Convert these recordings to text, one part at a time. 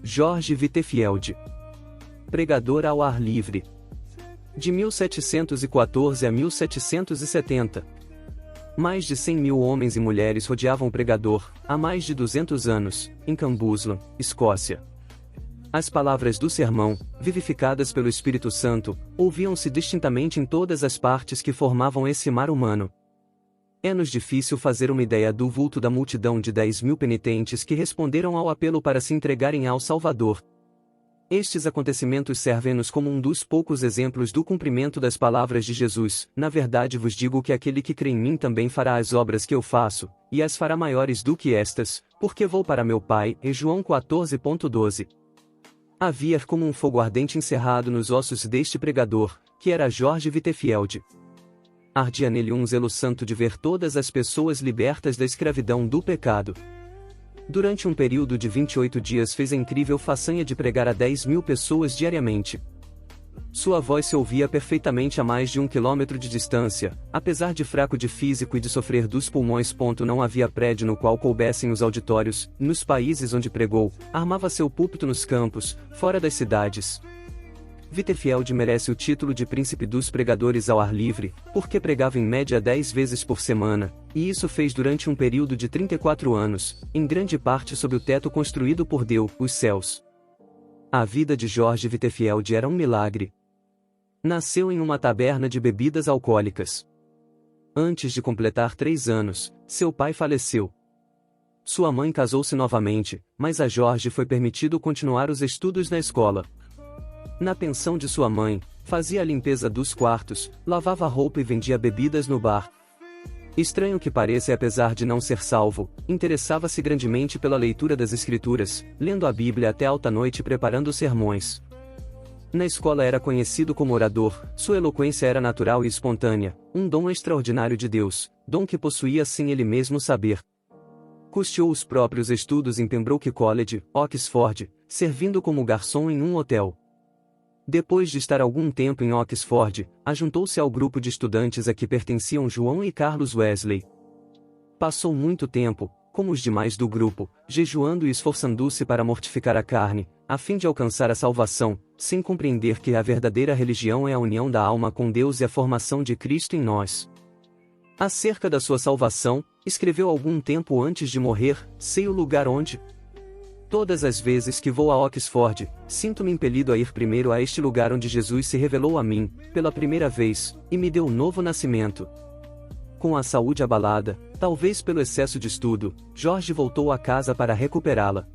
George Whitefield. Pregador ao ar livre. De 1714 a 1770. Mais de 100 mil homens e mulheres rodeavam o pregador, há mais de 200 anos, em Cambuslang, Escócia. As palavras do sermão, vivificadas pelo Espírito Santo, ouviam-se distintamente em todas as partes que formavam esse mar humano. É-nos difícil fazer uma ideia do vulto da multidão de 10 mil penitentes que responderam ao apelo para se entregarem ao Salvador. Estes acontecimentos servem-nos como um dos poucos exemplos do cumprimento das palavras de Jesus: na verdade vos digo que aquele que crê em mim também fará as obras que eu faço, e as fará maiores do que estas, porque vou para meu Pai. E João 14,12. Havia como um fogo ardente encerrado nos ossos deste pregador, que era George Whitefield. Ardia nele um zelo santo de ver todas as pessoas libertas da escravidão do pecado. Durante um período de 28 dias fez a incrível façanha de pregar a 10 mil pessoas diariamente. Sua voz se ouvia perfeitamente a mais de 1 quilômetro de distância, apesar de fraco de físico e de sofrer dos pulmões. Não havia prédio no qual coubessem os auditórios. Nos países onde pregou, armava seu púlpito nos campos, fora das cidades. Whitefield merece o título de príncipe dos pregadores ao ar livre, porque pregava em média 10 vezes por semana, e isso fez durante um período de 34 anos, em grande parte sob o teto construído por Deus, os céus. A vida de George Whitefield era um milagre. Nasceu em uma taberna de bebidas alcoólicas. Antes de completar 3 anos, seu pai faleceu. Sua mãe casou-se novamente, mas a George foi permitido continuar os estudos na escola. Na pensão de sua mãe, fazia a limpeza dos quartos, lavava roupa e vendia bebidas no bar. Estranho que pareça, e apesar de não ser salvo, interessava-se grandemente pela leitura das Escrituras, lendo a Bíblia até alta noite preparando sermões. Na escola era conhecido como orador, sua eloquência era natural e espontânea, um dom extraordinário de Deus, dom que possuía sem ele mesmo saber. Custeou os próprios estudos em Pembroke College, Oxford, servindo como garçom em um hotel. Depois de estar algum tempo em Oxford, ajuntou-se ao grupo de estudantes a que pertenciam João e Carlos Wesley. Passou muito tempo, como os demais do grupo, jejuando e esforçando-se para mortificar a carne, a fim de alcançar a salvação, sem compreender que a verdadeira religião é a união da alma com Deus e a formação de Cristo em nós. Acerca da sua salvação, escreveu algum tempo antes de morrer: sei o lugar onde... Todas as vezes que vou a Oxford, sinto-me impelido a ir primeiro a este lugar onde Jesus se revelou a mim, pela primeira vez, e me deu um novo nascimento. Com a saúde abalada, talvez pelo excesso de estudo, George voltou a casa para recuperá-la.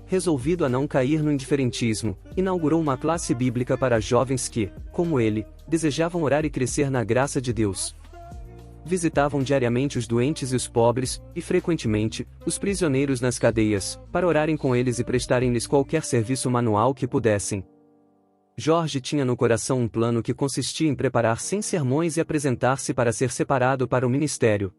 Resolvido a não cair no indiferentismo, inaugurou uma classe bíblica para jovens que, como ele, desejavam orar e crescer na graça de Deus. Visitavam diariamente os doentes e os pobres, e frequentemente, os prisioneiros nas cadeias, para orarem com eles e prestarem-lhes qualquer serviço manual que pudessem. George tinha no coração um plano que consistia em preparar 100 sermões e apresentar-se para ser separado para o ministério.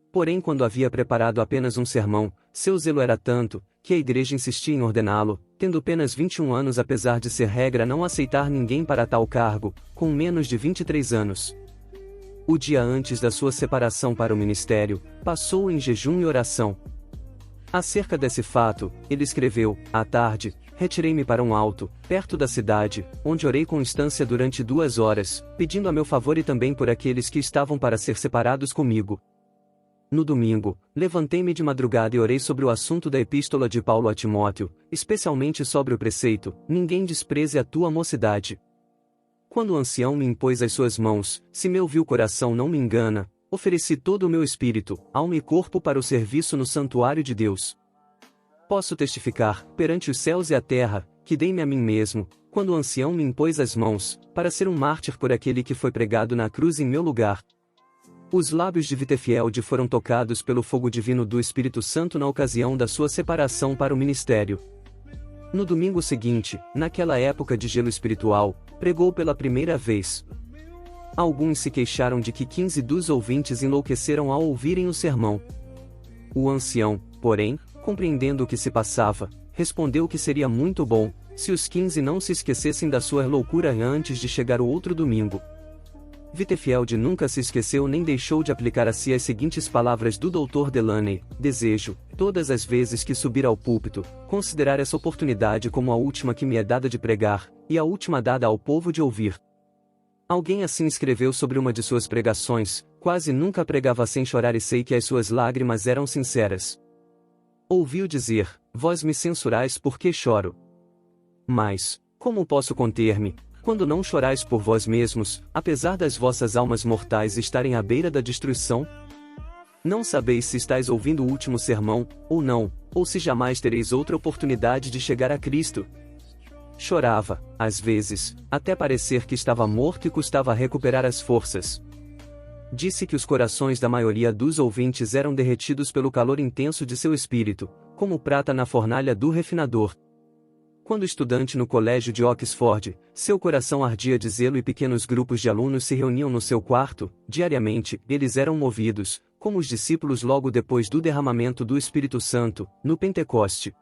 Porém, quando havia preparado apenas um sermão, seu zelo era tanto, que a igreja insistia em ordená-lo, tendo apenas 21 anos, apesar de ser regra não aceitar ninguém para tal cargo, com menos de 23 anos. O dia antes da sua separação para o ministério, passou em jejum e oração. Acerca desse fato, ele escreveu: à tarde, retirei-me para um alto, perto da cidade, onde orei com instância durante 2 horas, pedindo a meu favor e também por aqueles que estavam para ser separados comigo. No domingo, levantei-me de madrugada e orei sobre o assunto da epístola de Paulo a Timóteo, especialmente sobre o preceito: ninguém despreze a tua mocidade. Quando o ancião me impôs as suas mãos, se meu vil coração não me engana, ofereci todo o meu espírito, alma e corpo para o serviço no santuário de Deus. Posso testificar, perante os céus e a terra, que dei-me a mim mesmo, quando o ancião me impôs as mãos, para ser um mártir por aquele que foi pregado na cruz em meu lugar. Os lábios de Whitefield foram tocados pelo fogo divino do Espírito Santo na ocasião da sua separação para o ministério. No domingo seguinte, naquela época de gelo espiritual, pregou pela primeira vez. Alguns se queixaram de que 15 dos ouvintes enlouqueceram ao ouvirem o sermão. O ancião, porém, compreendendo o que se passava, respondeu que seria muito bom, se os 15 não se esquecessem da sua loucura antes de chegar o outro domingo. Wittefield nunca se esqueceu nem deixou de aplicar a si as seguintes palavras do Dr. Delaney: desejo, todas as vezes que subir ao púlpito, considerar essa oportunidade como a última que me é dada de pregar, e a última dada ao povo de ouvir. Alguém assim escreveu sobre uma de suas pregações: quase nunca pregava sem chorar e sei que as suas lágrimas eram sinceras. Ouviu dizer: vós me censurais porque choro. Mas, como posso conter-me, quando não chorais por vós mesmos, apesar das vossas almas mortais estarem à beira da destruição? Não sabeis se estáis ouvindo o último sermão, ou não, ou se jamais tereis outra oportunidade de chegar a Cristo. Chorava, às vezes, até parecer que estava morto e custava recuperar as forças. Disse que os corações da maioria dos ouvintes eram derretidos pelo calor intenso de seu espírito, como prata na fornalha do refinador. Quando estudante no colégio de Oxford, seu coração ardia de zelo e pequenos grupos de alunos se reuniam no seu quarto, diariamente, eles eram movidos, como os discípulos logo depois do derramamento do Espírito Santo, no Pentecoste.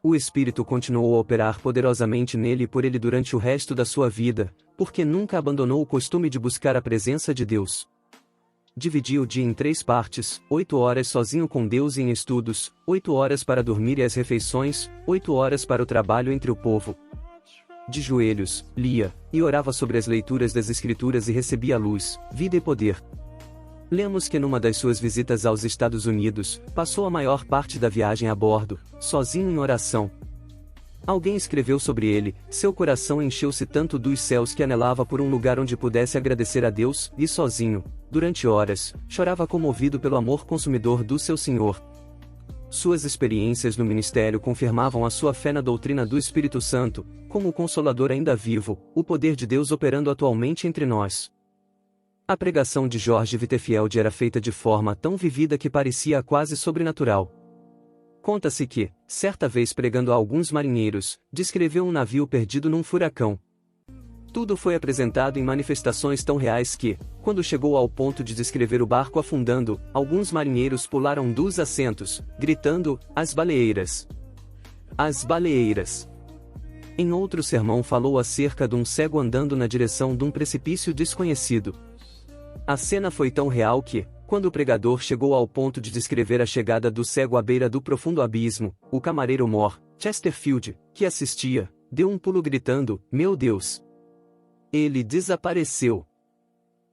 O Espírito continuou a operar poderosamente nele e por ele durante o resto da sua vida, porque nunca abandonou o costume de buscar a presença de Deus. Dividia o dia em 3 partes, 8 horas sozinho com Deus em estudos, 8 horas para dormir e as refeições, 8 horas para o trabalho entre o povo. De joelhos, lia, e orava sobre as leituras das Escrituras e recebia luz, vida e poder. Lemos que numa das suas visitas aos Estados Unidos, passou a maior parte da viagem a bordo, sozinho em oração. Alguém escreveu sobre ele: seu coração encheu-se tanto dos céus que anelava por um lugar onde pudesse agradecer a Deus, e sozinho, durante horas, chorava comovido pelo amor consumidor do seu Senhor. Suas experiências no ministério confirmavam a sua fé na doutrina do Espírito Santo, como o Consolador ainda vivo, o poder de Deus operando atualmente entre nós. A pregação de George Whitefield era feita de forma tão vivida que parecia quase sobrenatural. Conta-se que, certa vez pregando a alguns marinheiros, descreveu um navio perdido num furacão. Tudo foi apresentado em manifestações tão reais que, quando chegou ao ponto de descrever o barco afundando, alguns marinheiros pularam dos assentos, gritando: as baleeiras! As baleeiras! Em outro sermão falou acerca de um cego andando na direção de um precipício desconhecido. A cena foi tão real que, quando o pregador chegou ao ponto de descrever a chegada do cego à beira do profundo abismo, o camareiro Mor Chesterfield, que assistia, deu um pulo gritando: meu Deus! Ele desapareceu.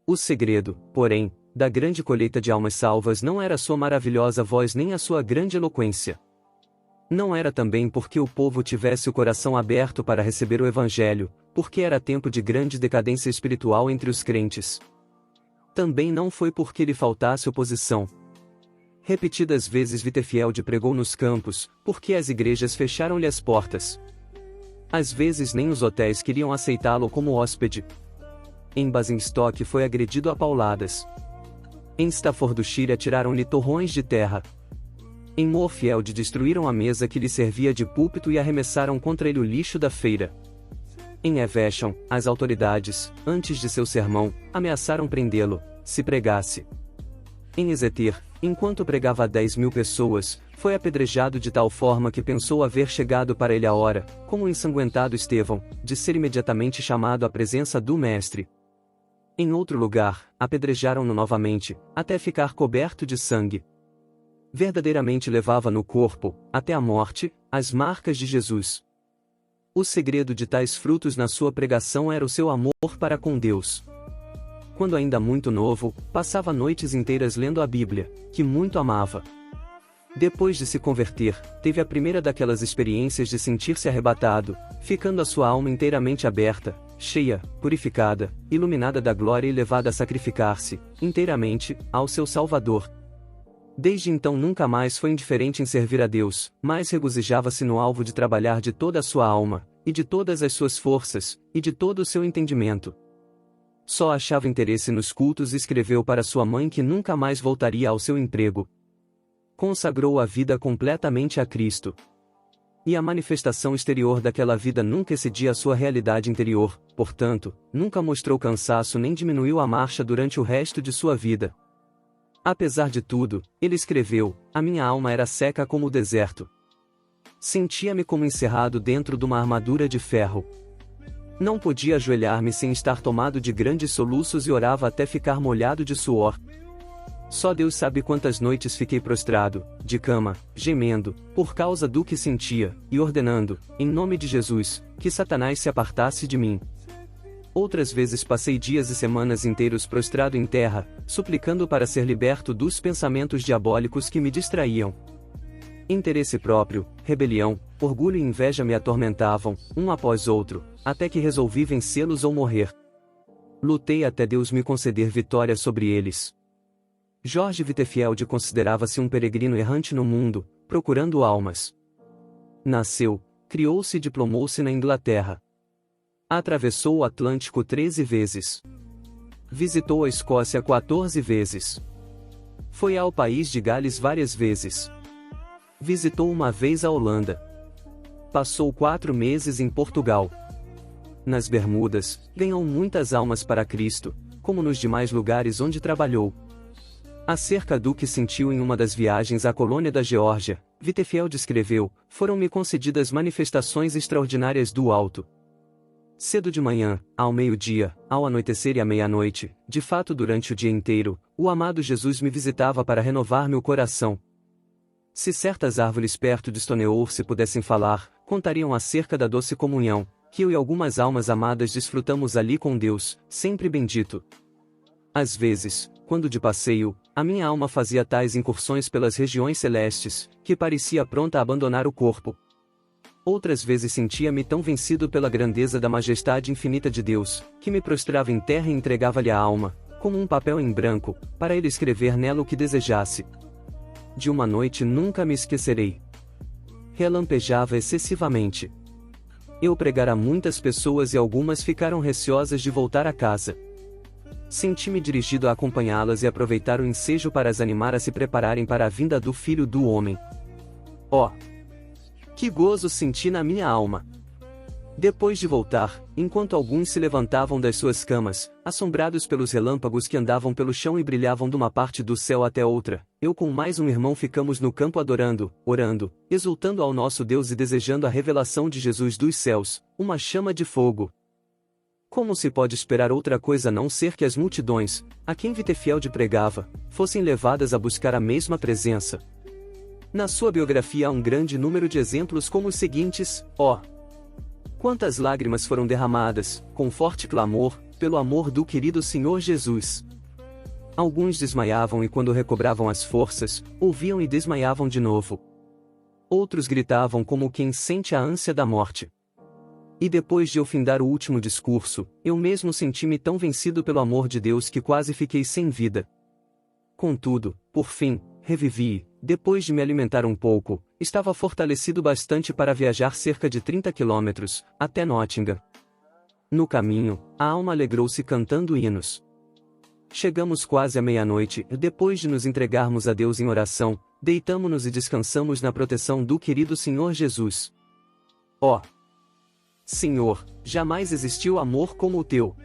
O segredo, porém, da grande colheita de almas salvas não era sua maravilhosa voz nem a sua grande eloquência. Não era também porque o povo tivesse o coração aberto para receber o Evangelho, porque era tempo de grande decadência espiritual entre os crentes. Também não foi porque lhe faltasse oposição. Repetidas vezes Whitefield pregou nos campos, porque as igrejas fecharam-lhe as portas. Às vezes nem os hotéis queriam aceitá-lo como hóspede. Em Basingstoke foi agredido a pauladas. Em Staffordshire atiraram-lhe torrões de terra. Em Moorfield destruíram a mesa que lhe servia de púlpito e arremessaram contra ele o lixo da feira. Em Evesham, as autoridades, antes de seu sermão, ameaçaram prendê-lo, se pregasse. Em Exeter, enquanto pregava a 10.000 pessoas, foi apedrejado de tal forma que pensou haver chegado para ele a hora, como o ensanguentado Estevão, de ser imediatamente chamado à presença do Mestre. Em outro lugar, apedrejaram-no novamente, até ficar coberto de sangue. Verdadeiramente levava no corpo, até a morte, as marcas de Jesus. O segredo de tais frutos na sua pregação era o seu amor para com Deus. Quando ainda muito novo, passava noites inteiras lendo a Bíblia, que muito amava. Depois de se converter, teve a primeira daquelas experiências de sentir-se arrebatado, ficando a sua alma inteiramente aberta, cheia, purificada, iluminada da glória e levada a sacrificar-se, inteiramente, ao seu Salvador. Desde então nunca mais foi indiferente em servir a Deus, mas regozijava-se no alvo de trabalhar de toda a sua alma, e de todas as suas forças, e de todo o seu entendimento. Só achava interesse nos cultos e escreveu para sua mãe que nunca mais voltaria ao seu emprego. Consagrou a vida completamente a Cristo. E a manifestação exterior daquela vida nunca excedia a sua realidade interior, portanto, nunca mostrou cansaço nem diminuiu a marcha durante o resto de sua vida. Apesar de tudo, ele escreveu: a minha alma era seca como o deserto. Sentia-me como encerrado dentro de uma armadura de ferro. Não podia ajoelhar-me sem estar tomado de grandes soluços e orava até ficar molhado de suor. Só Deus sabe quantas noites fiquei prostrado, de cama, gemendo, por causa do que sentia, e ordenando, em nome de Jesus, que Satanás se apartasse de mim. Outras vezes passei dias e semanas inteiros prostrado em terra, suplicando para ser liberto dos pensamentos diabólicos que me distraíam. Interesse próprio, rebelião, orgulho e inveja me atormentavam, um após outro, até que resolvi vencê-los ou morrer. Lutei até Deus me conceder vitória sobre eles. George Whitefield considerava-se um peregrino errante no mundo, procurando almas. Nasceu, criou-se e diplomou-se na Inglaterra. Atravessou o Atlântico 13 vezes. Visitou a Escócia 14 vezes. Foi ao país de Gales várias vezes. Visitou uma vez a Holanda. Passou 4 meses em Portugal. Nas Bermudas, ganhou muitas almas para Cristo, como nos demais lugares onde trabalhou. Acerca do que sentiu em uma das viagens à colônia da Geórgia, Whitefield escreveu: foram-me concedidas manifestações extraordinárias do alto. Cedo de manhã, ao meio-dia, ao anoitecer e à meia-noite, de fato durante o dia inteiro, o amado Jesus me visitava para renovar meu coração. Se certas árvores perto de Stonehouse pudessem falar, contariam acerca da doce comunhão, que eu e algumas almas amadas desfrutamos ali com Deus, sempre bendito. Às vezes, quando de passeio, a minha alma fazia tais incursões pelas regiões celestes, que parecia pronta a abandonar o corpo. Outras vezes sentia-me tão vencido pela grandeza da majestade infinita de Deus, que me prostrava em terra e entregava-lhe a alma, como um papel em branco, para ele escrever nela o que desejasse. De uma noite nunca me esquecerei. Relampejava excessivamente. Eu pregara a muitas pessoas e algumas ficaram receosas de voltar a casa. Senti-me dirigido a acompanhá-las e aproveitar o ensejo para as animar a se prepararem para a vinda do Filho do Homem. Oh! Que gozo senti na minha alma! Depois de voltar, enquanto alguns se levantavam das suas camas, assombrados pelos relâmpagos que andavam pelo chão e brilhavam de uma parte do céu até outra, eu com mais um irmão ficamos no campo adorando, orando, exultando ao nosso Deus e desejando a revelação de Jesus dos céus, uma chama de fogo. Como se pode esperar outra coisa a não ser que as multidões, a quem Whitefield pregava, fossem levadas a buscar a mesma presença? Na sua biografia há um grande número de exemplos como os seguintes: quantas lágrimas foram derramadas, com forte clamor, pelo amor do querido Senhor Jesus. Alguns desmaiavam e quando recobravam as forças, ouviam e desmaiavam de novo. Outros gritavam como quem sente a ânsia da morte. E depois de eu findar o último discurso, eu mesmo senti-me tão vencido pelo amor de Deus que quase fiquei sem vida. Contudo, por fim, revivi, depois de me alimentar um pouco, estava fortalecido bastante para viajar cerca de 30 quilômetros, até Nottingham. No caminho, a alma alegrou-se cantando hinos. Chegamos quase à meia-noite e depois de nos entregarmos a Deus em oração, deitamo-nos e descansamos na proteção do querido Senhor Jesus. Senhor, jamais existiu amor como o teu.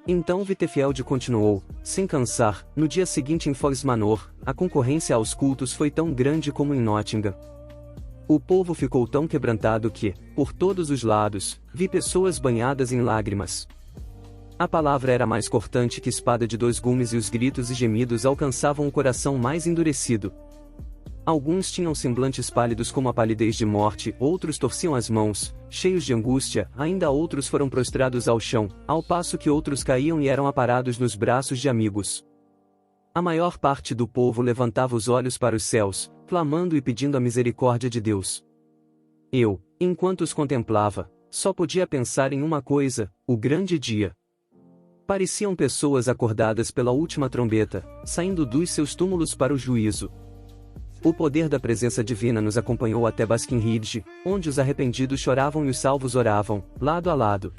Então Whitefield continuou, sem cansar: no dia seguinte em Fox Manor, a concorrência aos cultos foi tão grande como em Nottingham. O povo ficou tão quebrantado que, por todos os lados, vi pessoas banhadas em lágrimas. A palavra era mais cortante que espada de 2 gumes e os gritos e gemidos alcançavam o coração mais endurecido. Alguns tinham semblantes pálidos como a palidez de morte, outros torciam as mãos, cheios de angústia, ainda outros foram prostrados ao chão, ao passo que outros caíam e eram aparados nos braços de amigos. A maior parte do povo levantava os olhos para os céus, clamando e pedindo a misericórdia de Deus. Eu, enquanto os contemplava, só podia pensar em uma coisa: o grande dia. Pareciam pessoas acordadas pela última trombeta, saindo dos seus túmulos para o juízo. O poder da presença divina nos acompanhou até Basking Ridge, onde os arrependidos choravam e os salvos oravam, lado a lado.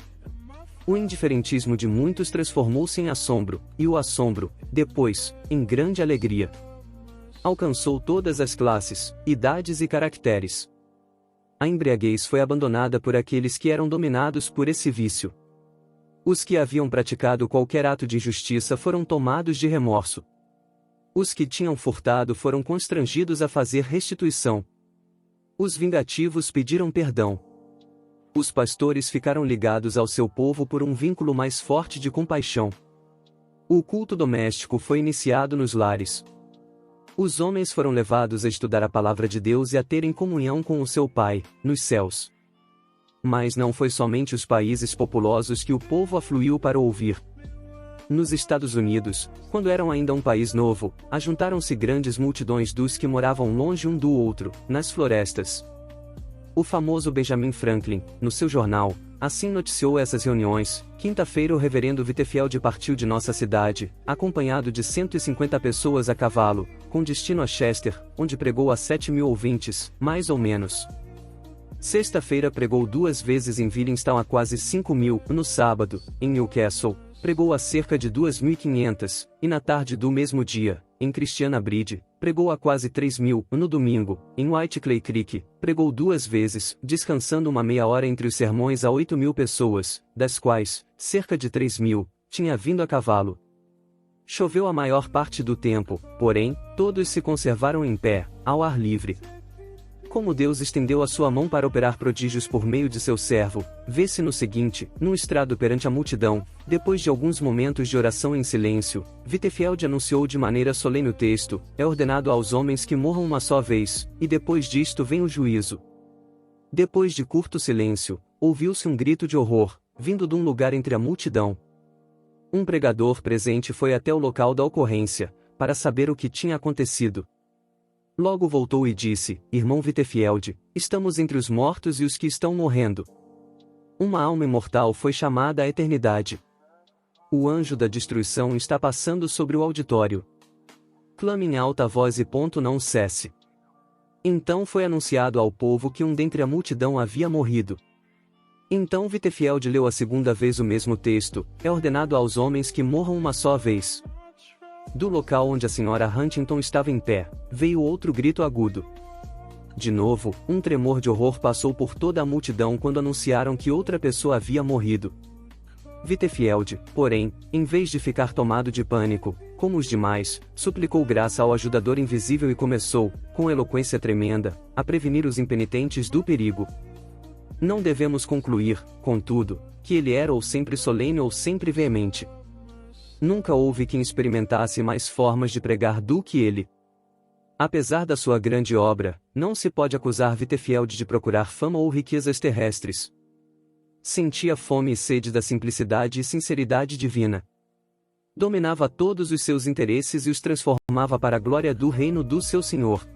O indiferentismo de muitos transformou-se em assombro, e o assombro, depois, em grande alegria. Alcançou todas as classes, idades e caracteres. A embriaguez foi abandonada por aqueles que eram dominados por esse vício. Os que haviam praticado qualquer ato de injustiça foram tomados de remorso. Os que tinham furtado foram constrangidos a fazer restituição. Os vingativos pediram perdão. Os pastores ficaram ligados ao seu povo por um vínculo mais forte de compaixão. O culto doméstico foi iniciado nos lares. Os homens foram levados a estudar a palavra de Deus e a terem comunhão com o seu Pai, nos céus. Mas não foi somente os países populosos que o povo afluiu para ouvir. Nos Estados Unidos, quando eram ainda um país novo, ajuntaram-se grandes multidões dos que moravam longe um do outro, nas florestas. O famoso Benjamin Franklin, no seu jornal, assim noticiou essas reuniões: quinta-feira o reverendo Whitefield partiu de nossa cidade, acompanhado de 150 pessoas a cavalo, com destino a Chester, onde pregou a 7.000 ouvintes, mais ou menos. Sexta-feira pregou 2 vezes em Williamstown a quase 5.000, no sábado, em Newcastle, pregou a cerca de 2.500, e na tarde do mesmo dia, em Christiana Bridge, pregou a quase 3.000, no domingo, em Whiteclay Creek, pregou 2 vezes, descansando uma meia hora entre os sermões a 8.000 pessoas, das quais, cerca de 3.000, tinha vindo a cavalo. Choveu a maior parte do tempo, porém, todos se conservaram em pé, ao ar livre. Como Deus estendeu a sua mão para operar prodígios por meio de seu servo, vê-se no seguinte: num estrado perante a multidão, depois de alguns momentos de oração em silêncio, Whitefield anunciou de maneira solene o texto: é ordenado aos homens que morram uma só vez, e depois disto vem o juízo. Depois de curto silêncio, ouviu-se um grito de horror, vindo de um lugar entre a multidão. Um pregador presente foi até o local da ocorrência, para saber o que tinha acontecido. Logo voltou e disse: irmão Whitefield, estamos entre os mortos e os que estão morrendo. Uma alma imortal foi chamada à eternidade. O anjo da destruição está passando sobre o auditório. Clame em alta voz e não cesse. Então foi anunciado ao povo que um dentre a multidão havia morrido. Então Whitefield leu a segunda vez o mesmo texto: é ordenado aos homens que morram uma só vez. Do local onde a senhora Huntington estava em pé, veio outro grito agudo. De novo, um tremor de horror passou por toda a multidão quando anunciaram que outra pessoa havia morrido. Whitefield, porém, em vez de ficar tomado de pânico, como os demais, suplicou graça ao ajudador invisível e começou, com eloquência tremenda, a prevenir os impenitentes do perigo. Não devemos concluir, contudo, que ele era ou sempre solene ou sempre veemente. Nunca houve quem experimentasse mais formas de pregar do que ele. Apesar da sua grande obra, não se pode acusar Whitefield de procurar fama ou riquezas terrestres. Sentia fome e sede da simplicidade e sinceridade divina. Dominava todos os seus interesses e os transformava para a glória do reino do seu Senhor.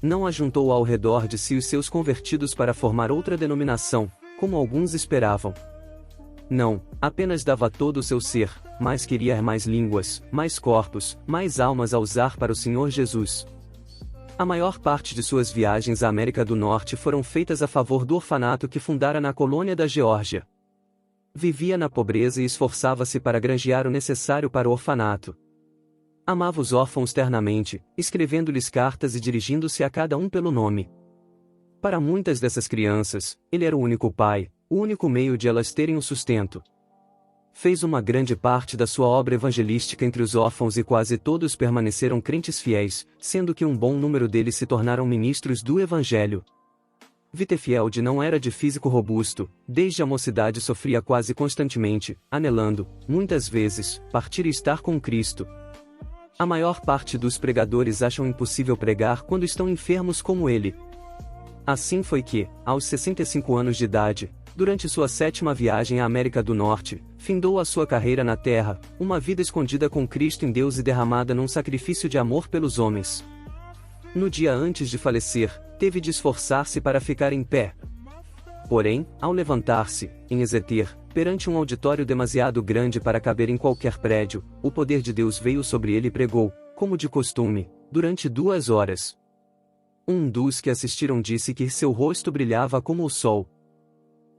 Não ajuntou ao redor de si os seus convertidos para formar outra denominação, como alguns esperavam. Não, apenas dava todo o seu ser, mas queria mais línguas, mais corpos, mais almas a usar para o Senhor Jesus. A maior parte de suas viagens à América do Norte foram feitas a favor do orfanato que fundara na colônia da Geórgia. Vivia na pobreza e esforçava-se para granjear o necessário para o orfanato. Amava os órfãos ternamente, escrevendo-lhes cartas e dirigindo-se a cada um pelo nome. Para muitas dessas crianças, ele era o único pai, o único meio de elas terem o sustento. Fez uma grande parte da sua obra evangelística entre os órfãos e quase todos permaneceram crentes fiéis, sendo que um bom número deles se tornaram ministros do Evangelho. Whitefield não era de físico robusto, desde a mocidade sofria quase constantemente, anelando, muitas vezes, partir e estar com Cristo. A maior parte dos pregadores acham impossível pregar quando estão enfermos como ele. Assim foi que, aos 65 anos de idade, durante sua 7ª viagem à América do Norte, findou a sua carreira na terra, uma vida escondida com Cristo em Deus e derramada num sacrifício de amor pelos homens. No dia antes de falecer, teve de esforçar-se para ficar em pé. Porém, ao levantar-se, em Exeter, perante um auditório demasiado grande para caber em qualquer prédio, o poder de Deus veio sobre ele e pregou, como de costume, durante 2 horas. Um dos que assistiram disse que seu rosto brilhava como o sol.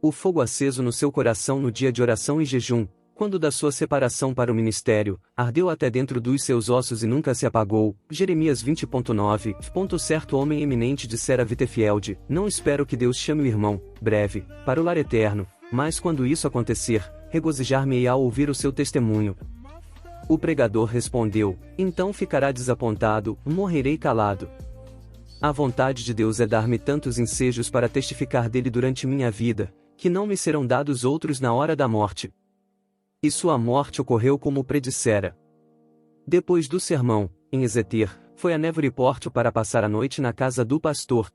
O fogo aceso no seu coração no dia de oração e jejum, quando da sua separação para o ministério, ardeu até dentro dos seus ossos e nunca se apagou. Jeremias 20.9. Certo homem eminente dissera a Whitefield: não espero que Deus chame o irmão, breve, para o lar eterno, mas quando isso acontecer, regozijar-me-ei ao ouvir o seu testemunho. O pregador respondeu: então ficará desapontado, morrerei calado. A vontade de Deus é dar-me tantos ensejos para testificar dele durante minha vida, que não me serão dados outros na hora da morte. E sua morte ocorreu como predissera. Depois do sermão, em Exeter, foi a Newburyport para passar a noite na casa do pastor.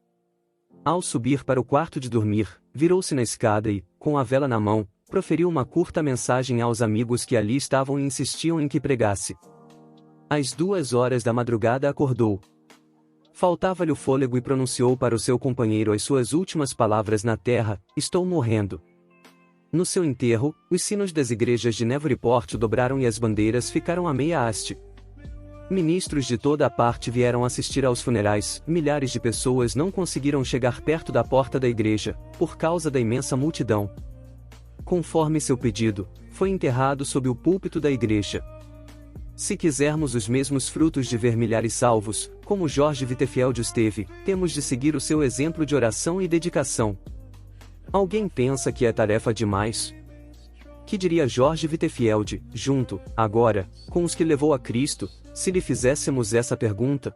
Ao subir para o quarto de dormir, virou-se na escada e, com a vela na mão, proferiu uma curta mensagem aos amigos que ali estavam e insistiam em que pregasse. Às 2 horas da madrugada acordou. Faltava-lhe o fôlego e pronunciou para o seu companheiro as suas últimas palavras na terra: estou morrendo. No seu enterro, os sinos das igrejas de Newburyport dobraram e as bandeiras ficaram a meia haste. Ministros de toda a parte vieram assistir aos funerais, milhares de pessoas não conseguiram chegar perto da porta da igreja, por causa da imensa multidão. Conforme seu pedido, foi enterrado sob o púlpito da igreja. Se quisermos os mesmos frutos de ver milhares salvos, como George Whitefield os teve, temos de seguir o seu exemplo de oração e dedicação. Alguém pensa que é tarefa demais? Que diria George Whitefield, junto, agora, com os que levou a Cristo, se lhe fizéssemos essa pergunta?